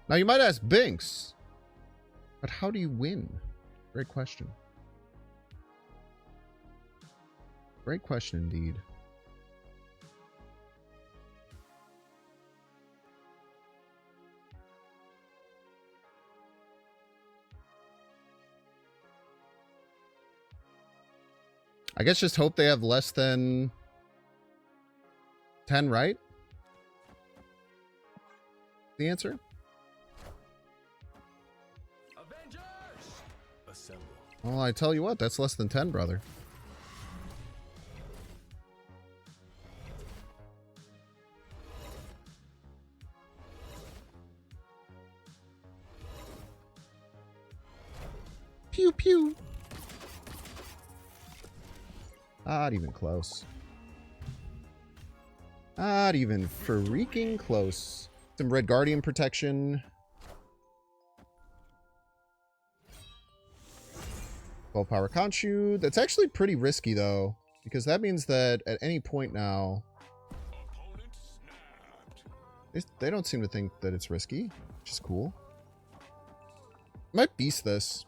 S1: Now you might ask, Binks, but how do you win? Great question. Great question indeed. I guess just hope they have less than 10, right? The answer? Well, I tell you what, that's less than 10, brother. Pew pew. Not even close. Not even freaking close. Some Red Guardian protection. 12 power Conchu. That's actually pretty risky though, because that means that at any point now, they don't seem to think that it's risky, which is cool. Might beast this.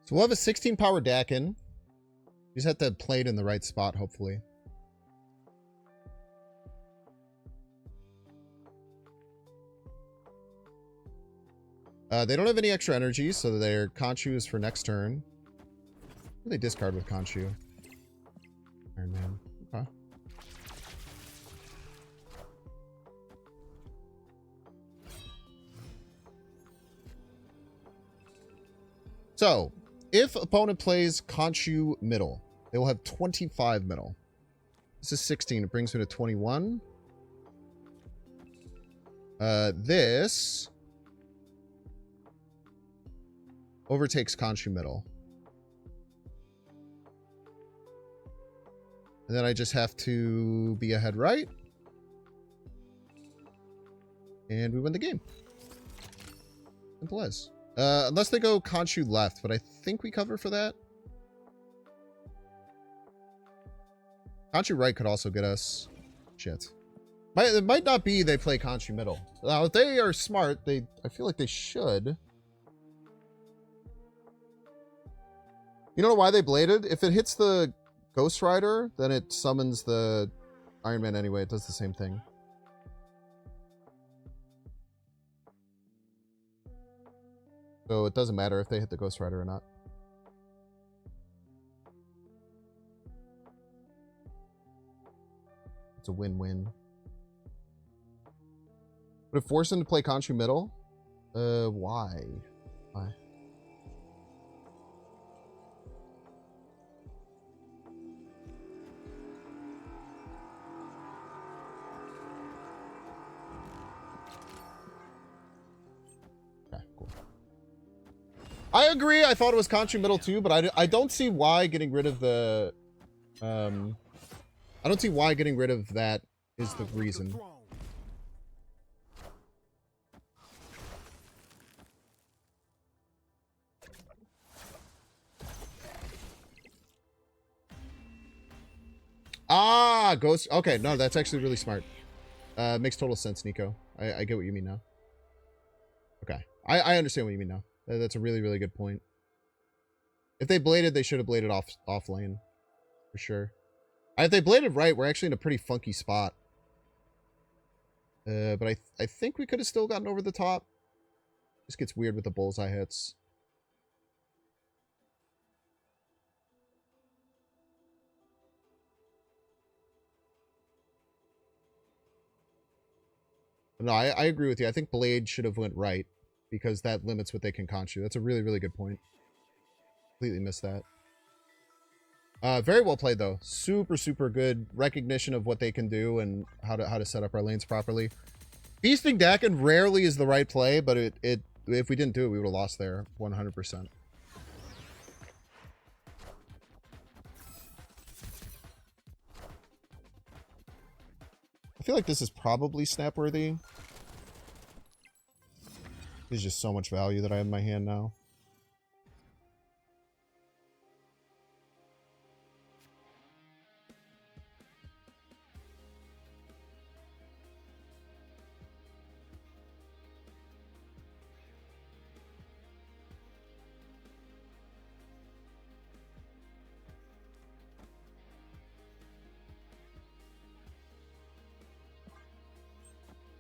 S1: So we'll have a 16 power Dakin. You just have to play it in the right spot, hopefully. They don't have any extra energy, so their Conchu is for next turn. They discard with Conchu. Iron Man. Okay. So, if opponent plays Conchu middle, they will have 25 middle. This is 16. It brings me to 21. This overtakes Conchu middle. And then I just have to be ahead right. And we win the game. Simple as. Unless they go Conchu left, but I think we cover for that. Conchu right could also get us. Shit. It might not be they play Conchu middle. Now, if they are smart, I feel like they should. You know why they bladed? If it hits the Ghost Rider, then it summons the Iron Man anyway. It does the same thing. So it doesn't matter if they hit the Ghost Rider or not. It's a win-win. Would it force him to play Conchu middle? Why? Why? I agree. I thought it was Conchu middle too, but I don't see why getting rid of the... I don't see why getting rid of that is the reason. Ah, Ghost. Okay, no, that's actually really smart. Makes total sense, Nico. I get what you mean now. Okay. I understand what you mean now. That's a really, really good point. If they bladed, they should have bladed off lane. For sure. If they bladed right, we're actually in a pretty funky spot. But I think we could have still gotten over the top. This gets weird with the bullseye hits. No, I agree with you. I think Blade should have went right because that limits what they can conchu. That's a really, really good point. Completely missed that. Very well played though. Super, super good recognition of what they can do and how to set up our lanes properly. Feasting Dakin rarely is the right play, but if we didn't do it, we would have lost there 100%. I feel like this is probably snap worthy. There's just so much value that I have in my hand now.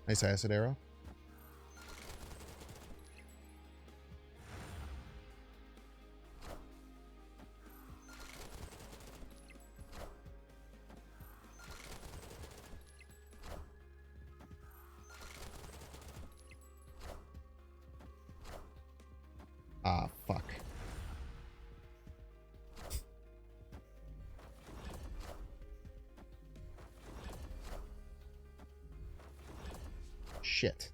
S1: Nice acid arrow. Ah, fuck. Shit.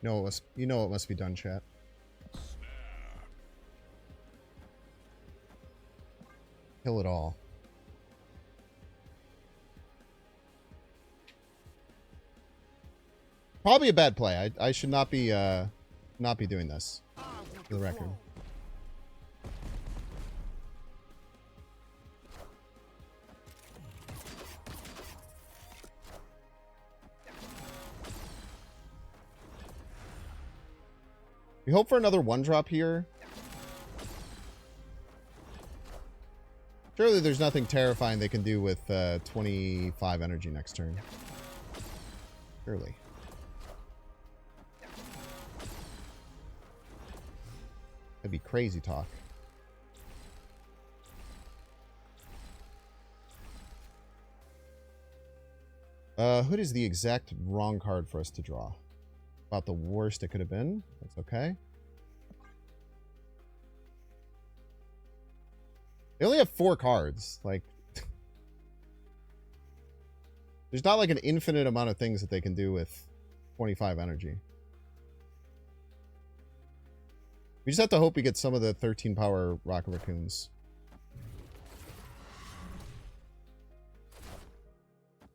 S1: No, you know it must be done, chat. Kill it all. Probably a bad play. I should not be doing this, for the record. We hope for another one drop here. Surely there's nothing terrifying they can do with 25 energy next turn. Surely. That'd be crazy talk. Hood is the exact wrong card for us to draw. About the worst it could have been. That's okay. They only have 4 cards. Like, there's not like an infinite amount of things that they can do with 25 energy. We just have to hope we get some of the 13 power Rocket Raccoons.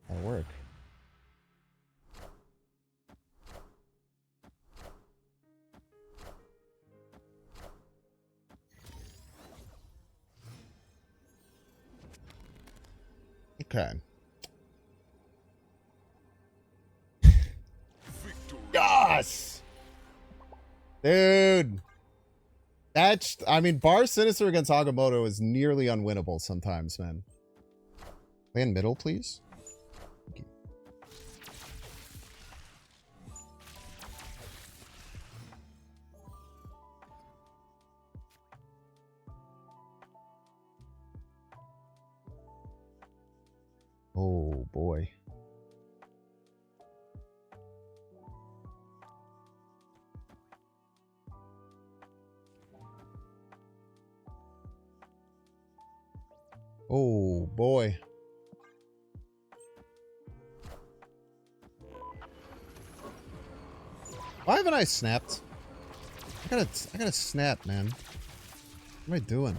S1: That'll work. Okay. Yes! Dude. That's, I mean, Bar Sinister against Agamotto is nearly unwinnable sometimes, man. Land middle, please. Thank you. Oh, boy. Oh boy. Why haven't I snapped? I gotta snap, man. What am I doing?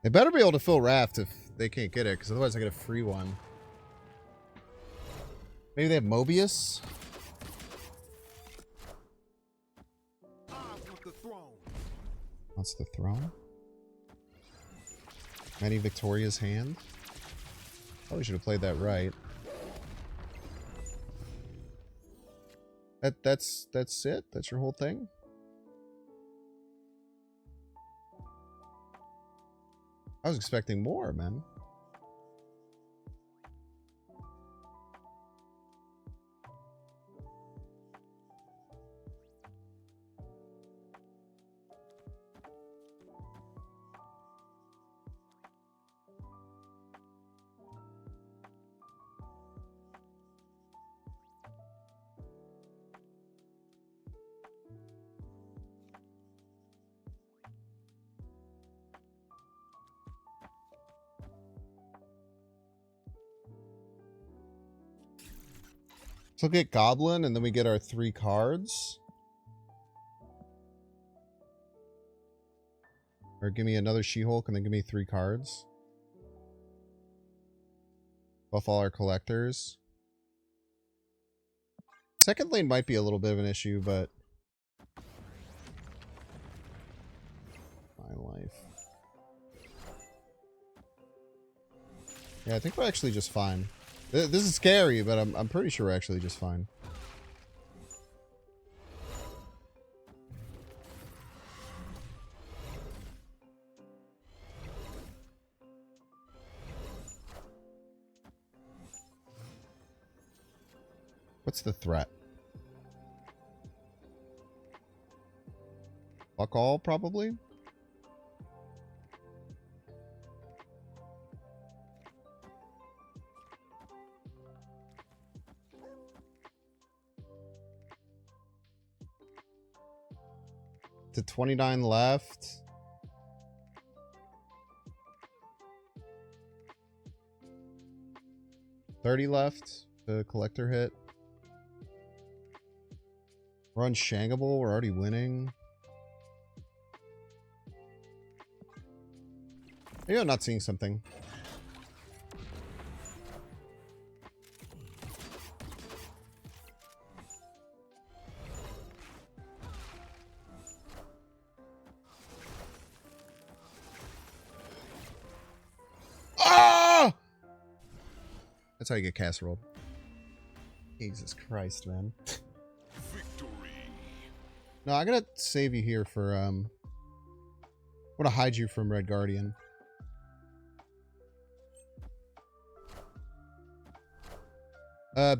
S1: They better be able to fill Raft if they can't get it, because otherwise I get a free one. Maybe they have Mobius? What's the throne? Many Victoria's hand? Probably should have played that right. That's it? That's your whole thing? I was expecting more, man. So get Goblin, and then we get our 3 cards. Or give me another She-Hulk, and then give me 3 cards. Buff all our collectors. Second lane might be a little bit of an issue, but... My life. Yeah, I think we're actually just fine. This is scary, but I'm pretty sure we're actually just fine. What's the threat? Fuck all, probably? To 29 left. $30 left. The collector hit. We're unshankable. We're already winning. Maybe I'm not seeing something. Ah! That's how you get casserole. Jesus Christ, man. No, I gotta save you here for, I want to hide you from Red Guardian.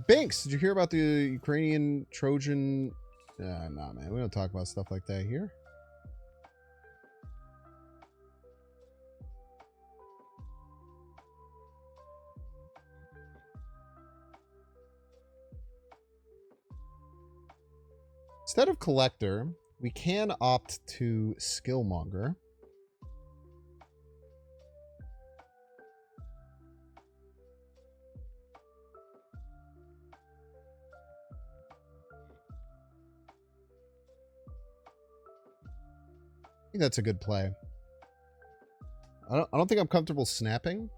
S1: Binks, did you hear about the Ukrainian Trojan? Nah, man, we don't talk about stuff like that here. Instead of Collector, we can opt to Skillmonger. I think that's a good play. I don't think I'm comfortable snapping.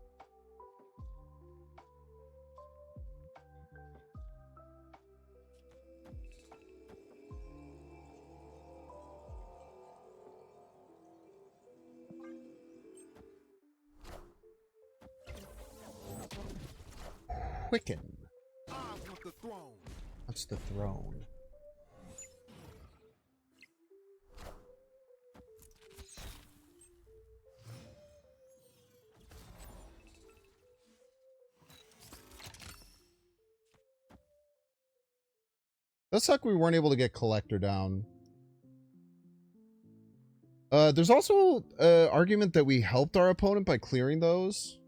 S1: Quicken. What's the throne? Does suck we weren't able to get Collector down. There's also argument that we helped our opponent by clearing those.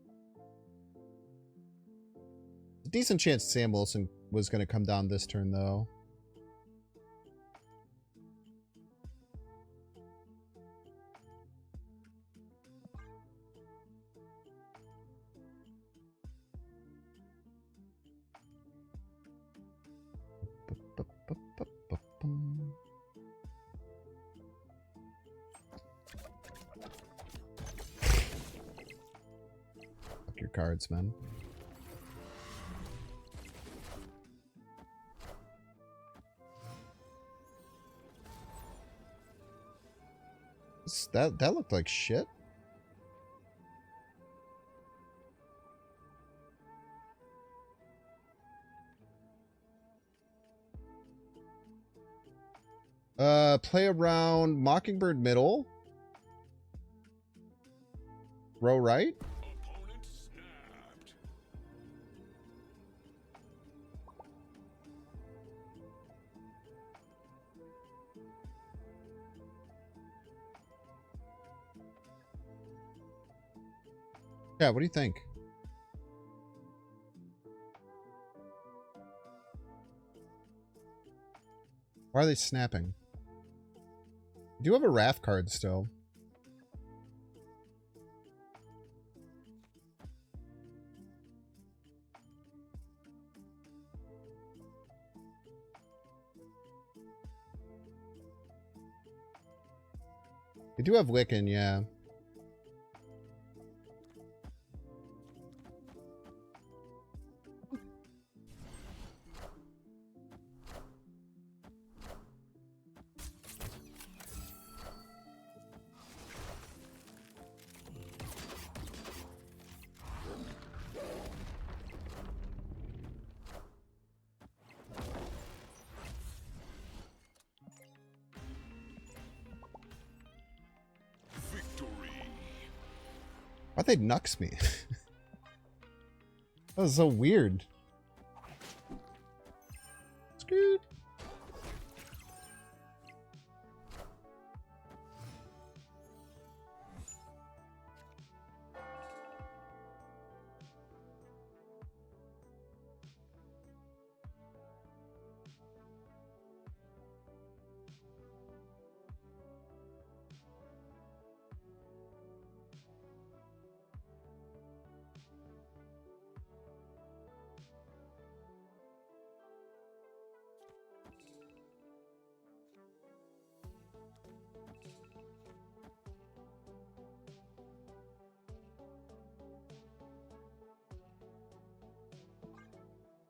S1: A decent chance Sam Wilson was going to come down this turn, though. Fuck your cards, man. That looked like shit. Play around Mockingbird middle. Row right. Yeah, what do you think? Why are they snapping? I do have a Wrath card still. We do have Wiccan, yeah. Why'd they nux me? That was so weird. Scoot.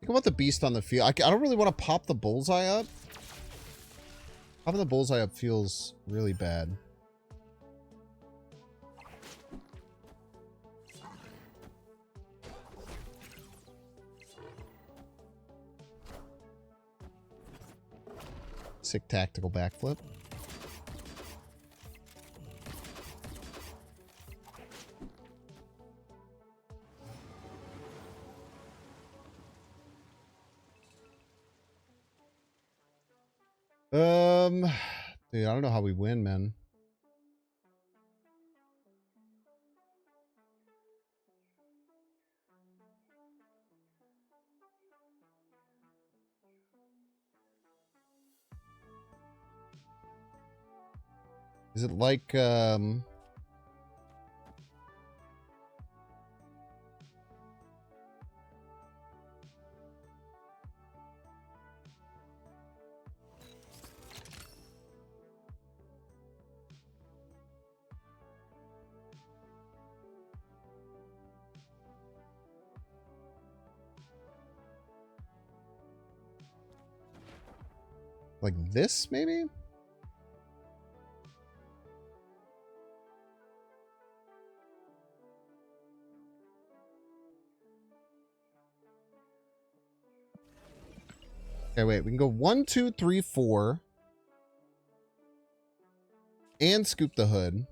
S1: I want the beast on the field. I don't really want to pop the bullseye up. Popping the bullseye up feels really bad. Sick tactical backflip. Dude, I don't know how we win, man. Is it like, like this, maybe? Okay, wait. We can go 1, 2, 3, 4. And scoop the hood.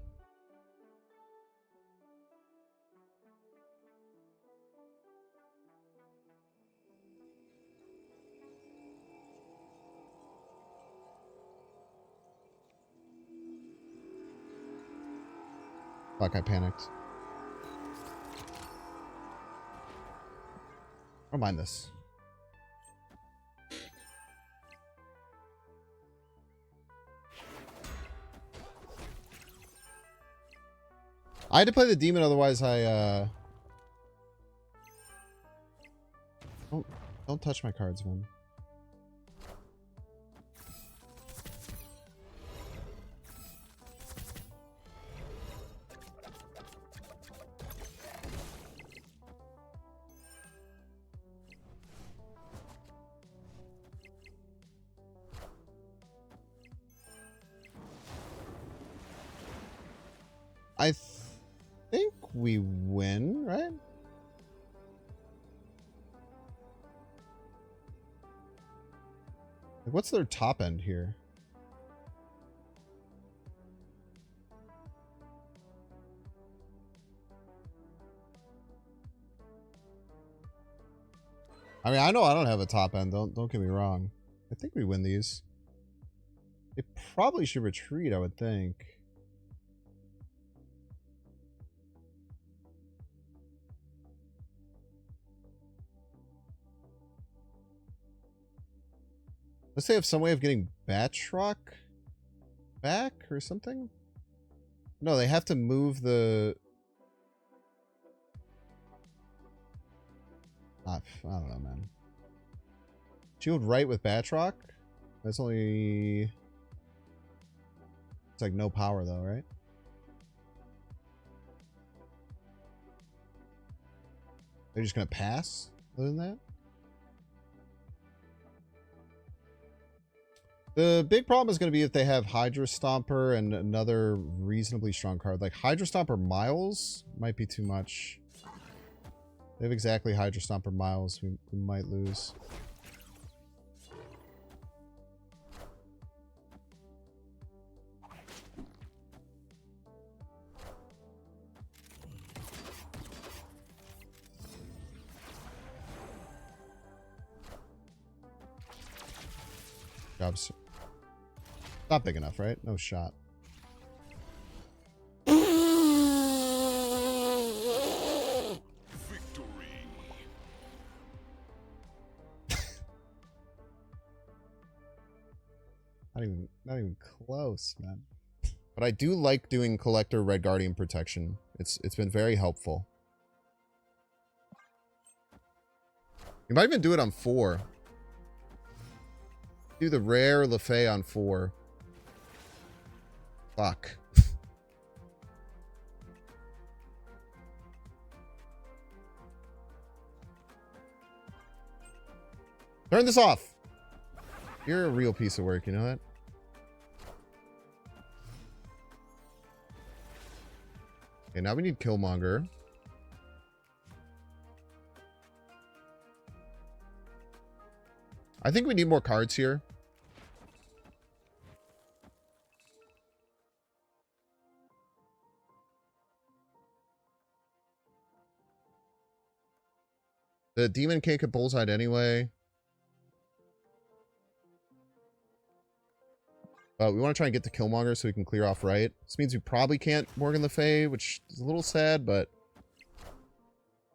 S1: Fuck, I panicked. I don't mind this. I had to play the demon, otherwise I, Don't touch my cards, man. I think we win, right? Like, what's their top end here? I mean, I know I don't have a top end. Don't get me wrong. I think we win these. They probably should retreat, I would think. Let's say have some way of getting Batroc back or something? No, they have to move the... I don't know, man. Shield right with Batroc? That's only... It's like no power though, right? They're just gonna pass other than that? The big problem is going to be if they have Hydra Stomper and another reasonably strong card. Like Hydra Stomper Miles might be too much. They have exactly Hydra Stomper Miles. We might lose. Jobs. Not big enough, right? No shot.
S2: Victory.
S1: Not even close, man. But I do like doing Collector Red Guardian Protection. It's been very helpful. You might even do it on 4. Do the rare Lefay on 4. Fuck. Turn this off. You're a real piece of work, you know that? Okay, now we need Killmonger. I think we need more cards here. The demon can't get bullseyed anyway. We want to try and get to Killmonger so we can clear off right. This means we probably can't Morgan Le Fay, which is a little sad, but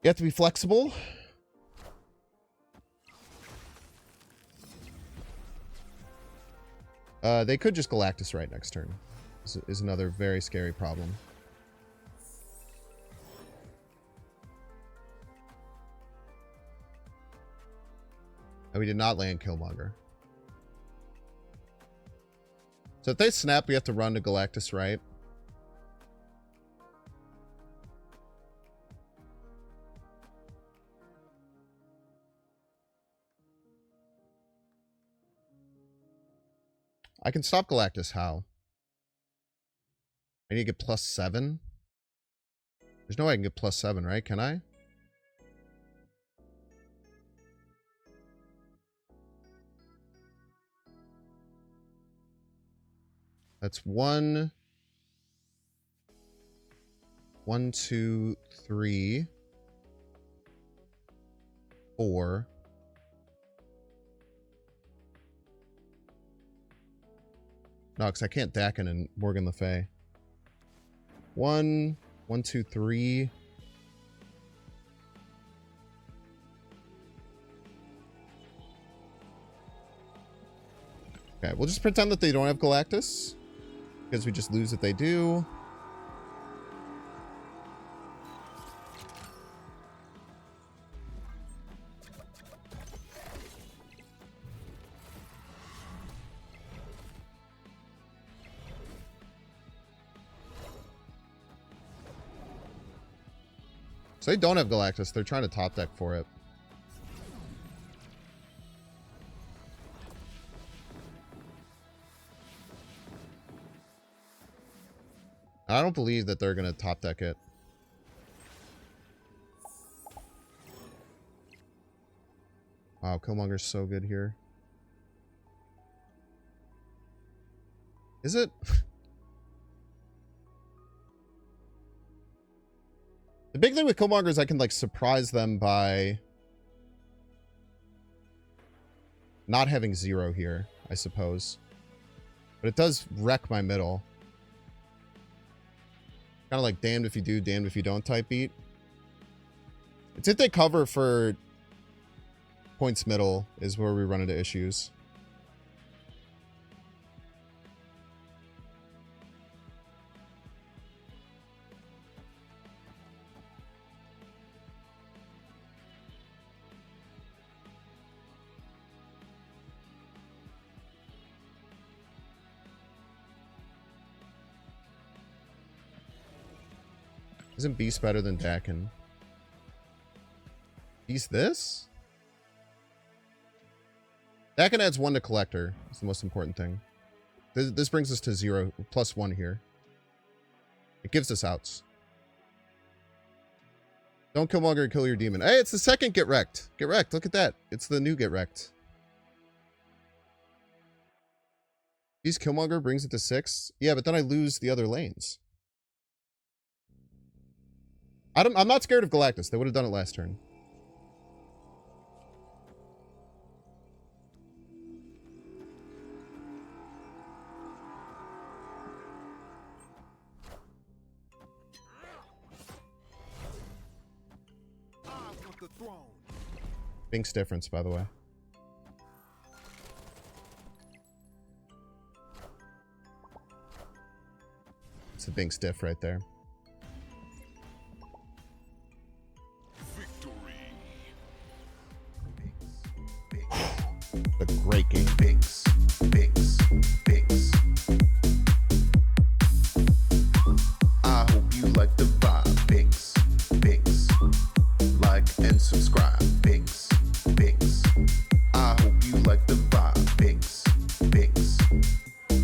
S1: you have to be flexible. They could just Galactus right next turn. This is another very scary problem. And we did not land Killmonger. So if they snap, we have to run to Galactus right. I can stop Galactus. How? I need to get +7? There's no way I can get +7, right? Can I? That's 1, 2, 3, 4. No, because I can't Dakin and Morgan Le Fay. 1, 1, 2, 3. Okay, we'll just pretend that they don't have Galactus, because we just lose if they do. So they don't have Galactus. They're trying to top deck for it. I don't believe that they're going to top deck it. Wow, Killmonger's so good here. Is it? The big thing with Killmonger is I can, like, surprise them by not having 0 here, I suppose. But it does wreck my middle. Kind of like damned if you do, damned if you don't type beat. It's if they cover for points middle is where we run into issues. Isn't Beast better than Dakin? Beast this? Dakin adds 1 to Collector. That's the most important thing. This brings us to 0, +1 here. It gives us outs. Don't Killmonger and kill your demon. Hey, it's the second Get Wrecked. Get Wrecked, look at that. It's the new Get Wrecked. These Killmonger brings it to 6. Yeah, but then I lose the other lanes. I'm not scared of Galactus. They would have done it last turn. Bink's difference, by the way. It's a Bink's diff right there. The great game. Binks. I hope you like the vibe. Binks. Like and subscribe. Binks. I hope you like the vibe. Binks.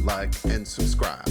S1: Like and subscribe.